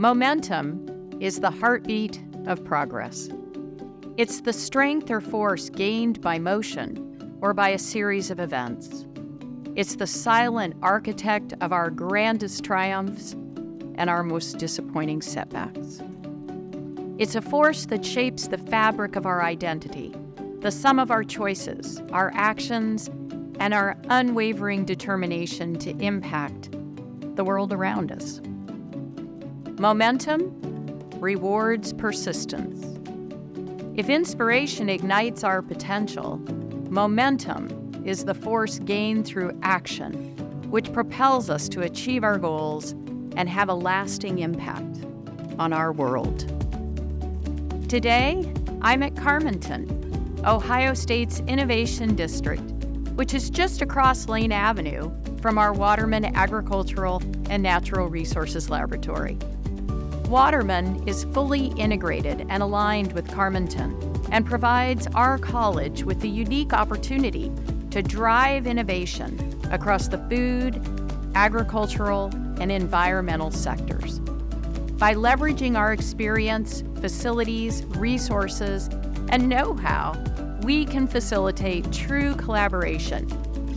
Momentum is the heartbeat of progress. It's the strength or force gained by motion or by a series of events. It's the silent architect of our grandest triumphs and our most disappointing setbacks. It's a force that shapes the fabric of our identity, the sum of our choices, our actions, and our unwavering determination to impact the world around us. Momentum rewards persistence. If inspiration ignites our potential, momentum is the force gained through action, which propels us to achieve our goals and have a lasting impact on our world. Today, I'm at Carmenton, Ohio State's Innovation District, which is just across Lane Avenue from our Waterman Agricultural and Natural Resources Laboratory. Waterman is fully integrated and aligned with Carmenton and provides our college with the unique opportunity to drive innovation across the food, agricultural, and environmental sectors. By leveraging our experience, facilities, resources, and know-how, we can facilitate true collaboration,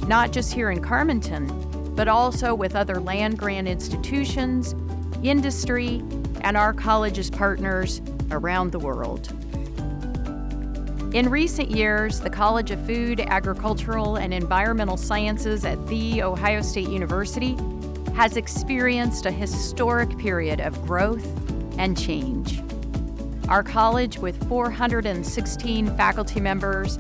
not just here in Carmenton, but also with other land-grant institutions, industry, and our college's partners around the world. In recent years, the College of Food, Agricultural, and Environmental Sciences at The Ohio State University has experienced a historic period of growth and change. Our college, with 416 faculty members,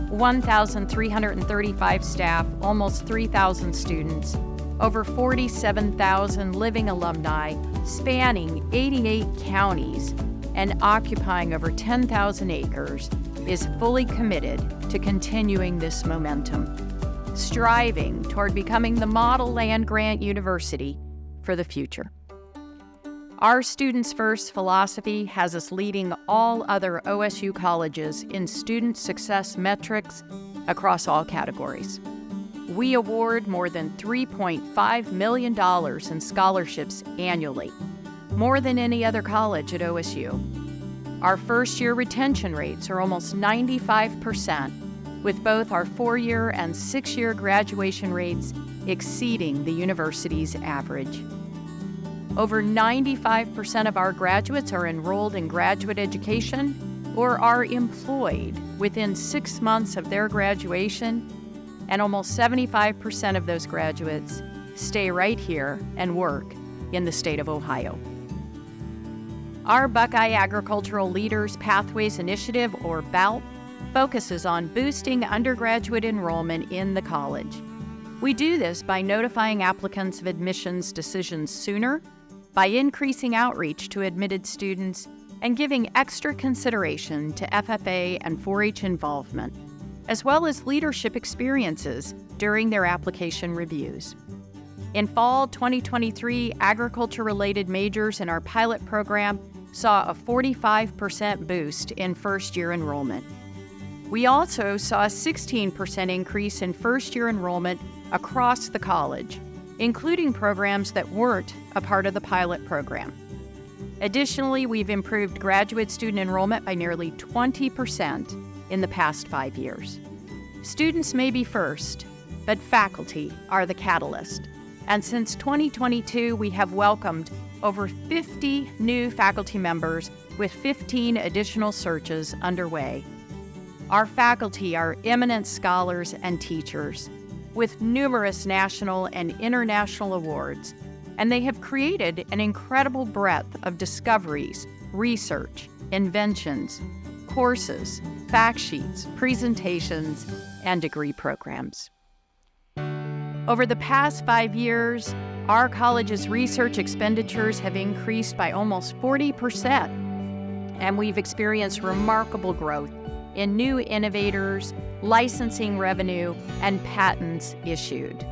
1,335 staff, almost 3,000 students, over 47,000 living alumni, spanning 88 counties and occupying over 10,000 acres, is fully committed to continuing this momentum, striving toward becoming the model land-grant university for the future. Our Students First philosophy has us leading all other OSU colleges in student success metrics across all categories. We award more than $3.5 million in scholarships annually, more than any other college at OSU. Our first-year retention rates are almost 95%, with both our 4-year and 6-year graduation rates exceeding the university's average. Over 95% of our graduates are enrolled in graduate education or are employed within 6 months of their graduation, and almost 75% of those graduates stay right here and work in the state of Ohio. Our Buckeye Agricultural Leaders Pathways Initiative, or BALP, focuses on boosting undergraduate enrollment in the college. We do this by notifying applicants of admissions decisions sooner, by increasing outreach to admitted students, and giving extra consideration to FFA and 4-H involvement, as well as leadership experiences during their application reviews. In fall 2023, agriculture-related majors in our pilot program saw a 45% boost in first-year enrollment. We also saw a 16% increase in first-year enrollment across the college, including programs that weren't a part of the pilot program. Additionally, we've improved graduate student enrollment by nearly 20% in the past 5 years. Students may be first, but faculty are the catalyst. And since 2022, we have welcomed over 50 new faculty members with 15 additional searches underway. Our faculty are eminent scholars and teachers with numerous national and international awards, and they have created an incredible breadth of discoveries, research, inventions, courses, fact sheets, presentations, and degree programs. Over the past 5 years, our college's research expenditures have increased by almost 40%, and we've experienced remarkable growth in new innovators, licensing revenue, and patents issued.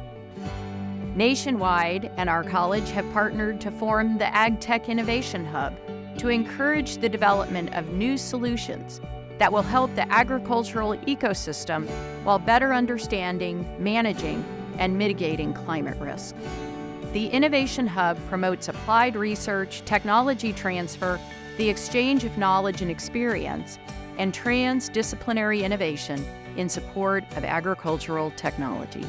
Nationwide and our college have partnered to form the AgTech Innovation Hub to encourage the development of new solutions that will help the agricultural ecosystem while better understanding, managing, and mitigating climate risk. The Innovation Hub promotes applied research, technology transfer, the exchange of knowledge and experience, and transdisciplinary innovation in support of agricultural technology.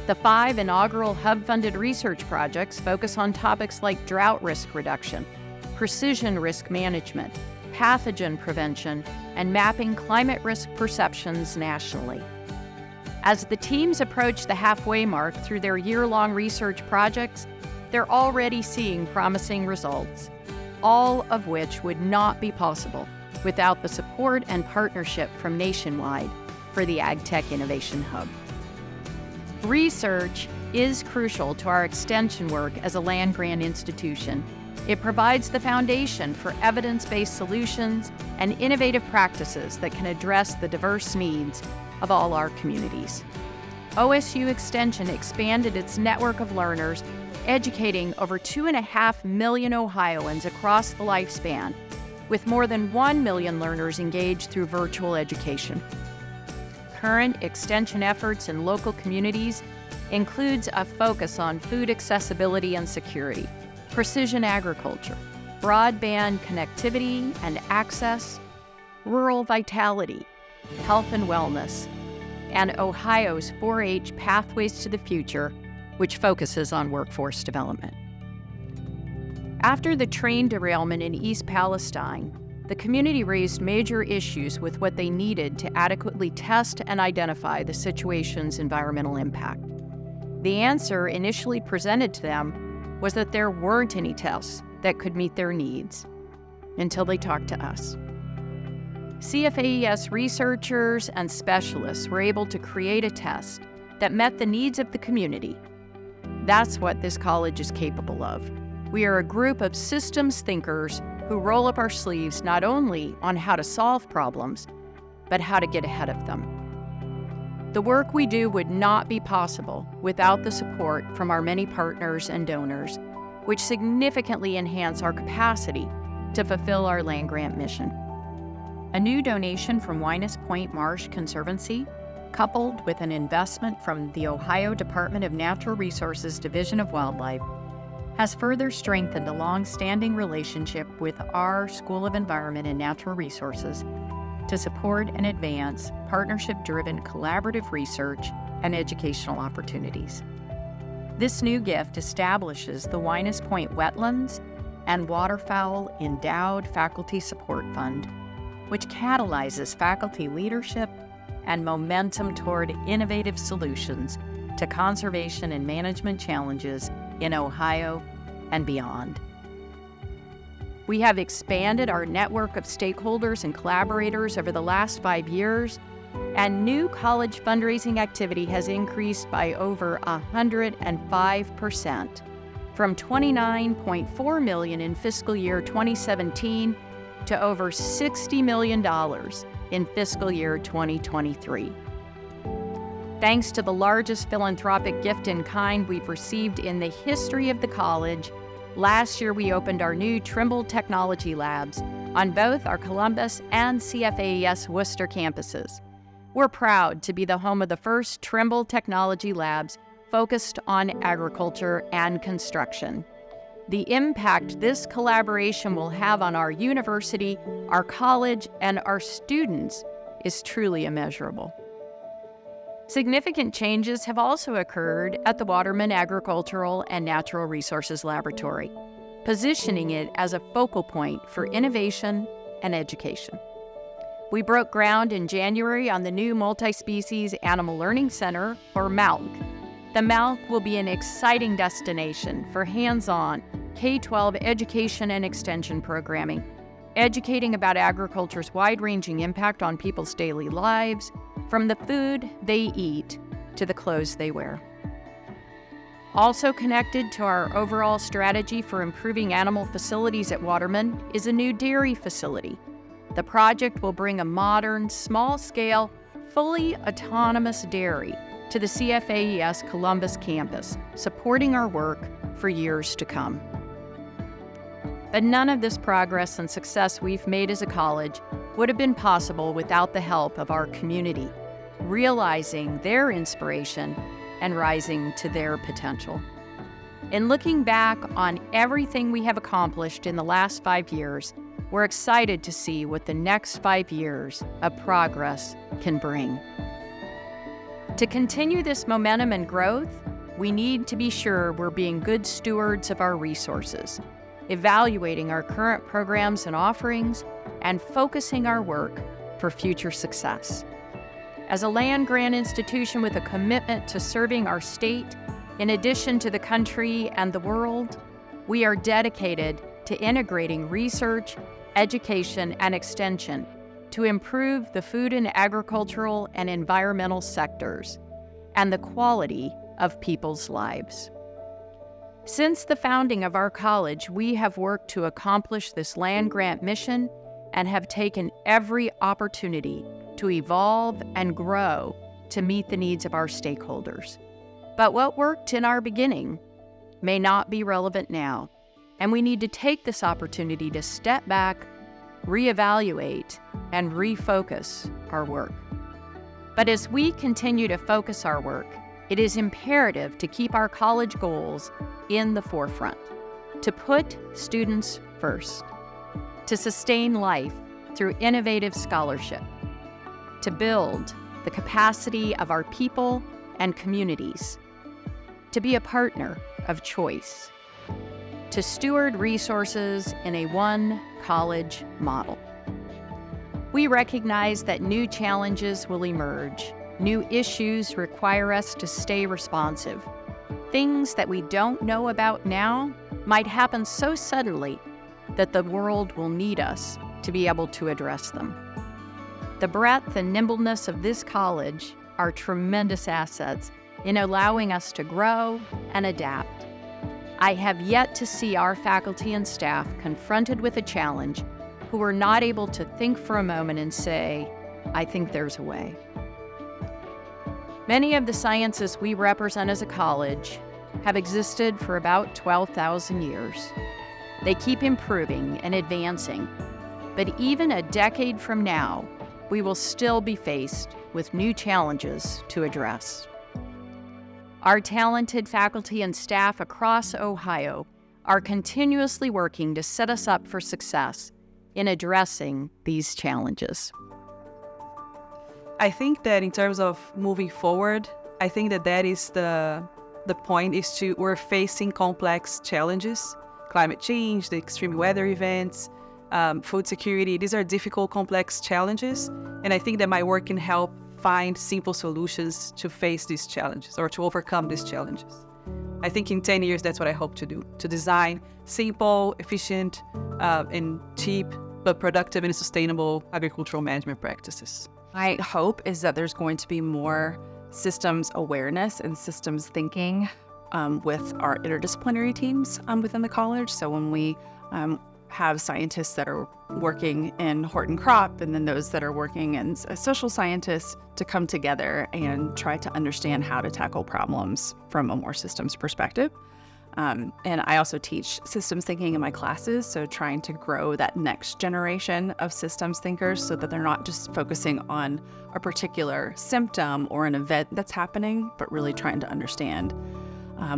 The 5 inaugural Hub-funded research projects focus on topics like drought risk reduction, precision risk management, pathogen prevention, and mapping climate risk perceptions nationally. As the teams approach the halfway mark through their year-long research projects, they're already seeing promising results, all of which would not be possible without the support and partnership from Nationwide for the AgTech Innovation Hub. Research is crucial to our extension work as a land-grant institution. It provides the foundation for evidence-based solutions and innovative practices that can address the diverse needs of all our communities. OSU Extension expanded its network of learners, educating over 2.5 million Ohioans across the lifespan, with more than 1 million learners engaged through virtual education. Current extension efforts in local communities includes a focus on food accessibility and security, precision agriculture, broadband connectivity and access, rural vitality, health and wellness, and Ohio's 4-H Pathways to the Future, which focuses on workforce development. After the train derailment in East Palestine, the community raised major issues with what they needed to adequately test and identify the situation's environmental impact. The answer initially presented to them was that there weren't any tests that could meet their needs, until they talked to us. CFAES researchers and specialists were able to create a test that met the needs of the community. That's what this college is capable of. We are a group of systems thinkers who roll up our sleeves not only on how to solve problems, but how to get ahead of them. The work we do would not be possible without the support from our many partners and donors, which significantly enhance our capacity to fulfill our land-grant mission. A new donation from Winus Point Marsh Conservancy, coupled with an investment from the Ohio Department of Natural Resources Division of Wildlife, has further strengthened a long-standing relationship with our School of Environment and Natural Resources to support and advance partnership-driven collaborative research and educational opportunities. This new gift establishes the Winus Point Wetlands and Waterfowl Endowed Faculty Support Fund, which catalyzes faculty leadership and momentum toward innovative solutions to conservation and management challenges in Ohio and beyond. We have expanded our network of stakeholders and collaborators over the last 5 years, and new college fundraising activity has increased by over 105%, from $29.4 million in fiscal year 2017 to over $60 million in fiscal year 2023. Thanks to the largest philanthropic gift in kind we've received in the history of the college, last year we opened our new Trimble Technology Labs on both our Columbus and CFAES Worcester campuses. We're proud to be the home of the first Trimble Technology Labs focused on agriculture and construction. The impact this collaboration will have on our university, our college, and our students is truly immeasurable. Significant changes have also occurred at the Waterman Agricultural and Natural Resources Laboratory, positioning it as a focal point for innovation and education. We broke ground in January on the new Multi-Species Animal Learning Center, or MALC. The MALC will be an exciting destination for hands-on K-12 education and extension programming, educating about agriculture's wide-ranging impact on people's daily lives, from the food they eat to the clothes they wear. Also connected to our overall strategy for improving animal facilities at Waterman is a new dairy facility. The project will bring a modern, small-scale, fully autonomous dairy to the CFAES Columbus campus, supporting our work for years to come. But none of this progress and success we've made as a college would have been possible without the help of our community, realizing their inspiration and rising to their potential. In looking back on everything we have accomplished in the last 5 years, we're excited to see what the next 5 years of progress can bring. To continue this momentum and growth, we need to be sure we're being good stewards of our resources, evaluating our current programs and offerings, and focusing our work for future success. As a land-grant institution with a commitment to serving our state, in addition to the country and the world, we are dedicated to integrating research, education, and extension to improve the food and agricultural and environmental sectors and the quality of people's lives. Since the founding of our college, we have worked to accomplish this land-grant mission and have taken every opportunity to evolve and grow to meet the needs of our stakeholders. But what worked in our beginning may not be relevant now, and we need to take this opportunity to step back, reevaluate, and refocus our work. But as we continue to focus our work, it is imperative to keep our college goals in the forefront, to put students first, to sustain life through innovative scholarship, to build the capacity of our people and communities, to be a partner of choice, to steward resources in a one-college model. We recognize that new challenges will emerge. New issues require us to stay responsive. Things that we don't know about now might happen so suddenly that the world will need us to be able to address them. The breadth and nimbleness of this college are tremendous assets in allowing us to grow and adapt. I have yet to see our faculty and staff confronted with a challenge who are not able to think for a moment and say, "I think there's a way." Many of the sciences we represent as a college have existed for about 12,000 years. They keep improving and advancing, but even a decade from now, we will still be faced with new challenges to address. Our talented faculty and staff across Ohio are continuously working to set us up for success in addressing these challenges. I think that in terms of moving forward, I think that is the point is we're facing complex challenges, climate change, the extreme weather events, food security. These are difficult, complex challenges. And I think that my work can help find simple solutions to face these challenges or to overcome these challenges. I think in 10 years, that's what I hope to do, to design simple, efficient, and cheap, but productive and sustainable agricultural management practices. My hope is that there's going to be more systems awareness and systems thinking with our interdisciplinary teams within the college. So when we have scientists that are working in hort and crop, and then those that are working as social scientists to come together and try to understand how to tackle problems from a more systems perspective. And I also teach systems thinking in my classes, so trying to grow that next generation of systems thinkers so that they're not just focusing on a particular symptom or an event that's happening, but really trying to understand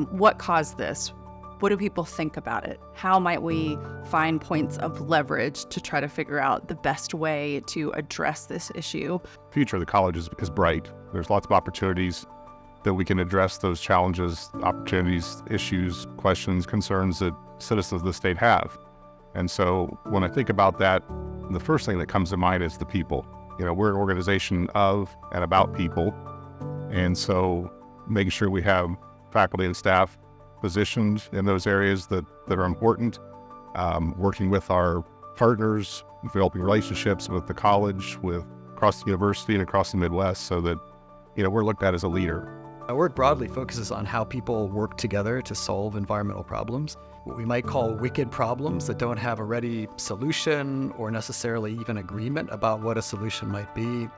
what caused this. What do people think about it? How might we find points of leverage to try to figure out the best way to address this issue? The future of the college is bright. There's lots of opportunities that we can address those challenges, opportunities, issues, questions, concerns that citizens of the state have. And so when I think about that, the first thing that comes to mind is the people. You know, we're an organization of and about people. And so making sure we have faculty and staff positioned in those areas that are important, working with our partners, developing relationships with the college, with across the university and across the Midwest, so that, you know, we're looked at as a leader. Our work broadly focuses on how people work together to solve environmental problems, what we might call wicked problems that don't have a ready solution or necessarily even agreement about what a solution might be.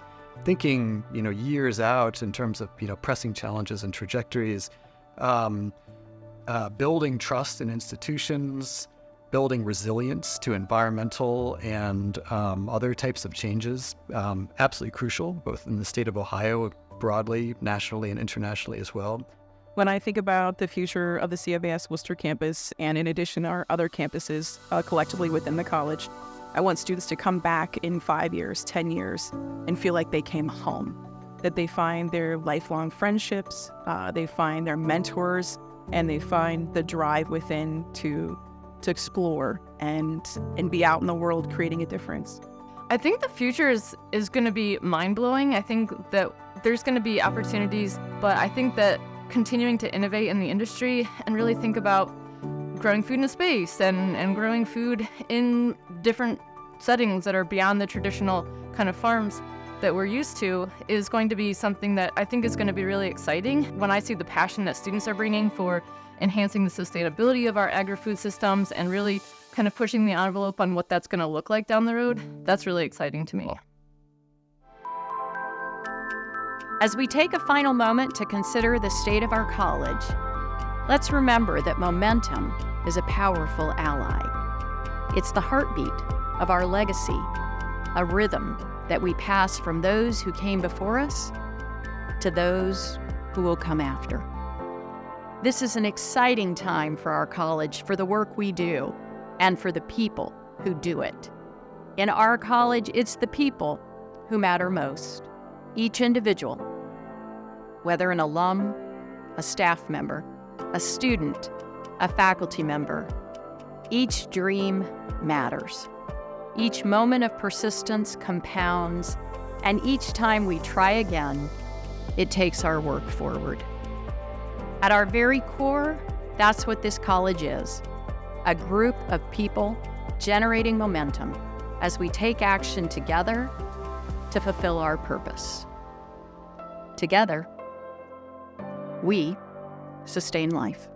Thinking, years out in terms of, pressing challenges and trajectories, building trust in institutions, building resilience to environmental and other types of changes, absolutely crucial, both in the state of Ohio, broadly, nationally, and internationally as well. When I think about the future of the CFAES Worcester campus, and in addition our other campuses collectively within the college, I want students to come back in 5 years, 10 years, and feel like they came home, that they find their lifelong friendships, they find their mentors, and they find the drive within to explore and be out in the world creating a difference. I think the future is going to be mind-blowing. I think that there's going to be opportunities, but I think that continuing to innovate in the industry and really think about growing food in space and growing food in different settings that are beyond the traditional kind of farms that we're used to is going to be something that I think is going to be really exciting. When I see the passion that students are bringing for enhancing the sustainability of our agri-food systems and really kind of pushing the envelope on what that's going to look like down the road, that's really exciting to me. As we take a final moment to consider the state of our college, let's remember that momentum is a powerful ally. It's the heartbeat of our legacy, a rhythm that we pass from those who came before us to those who will come after. This is an exciting time for our college, for the work we do, and for the people who do it. In our college, it's the people who matter most. Each individual, whether an alum, a staff member, a student, a faculty member, each dream matters. Each moment of persistence compounds, and each time we try again, it takes our work forward. At our very core, that's what this college is, a group of people generating momentum as we take action together to fulfill our purpose. Together, we sustain life.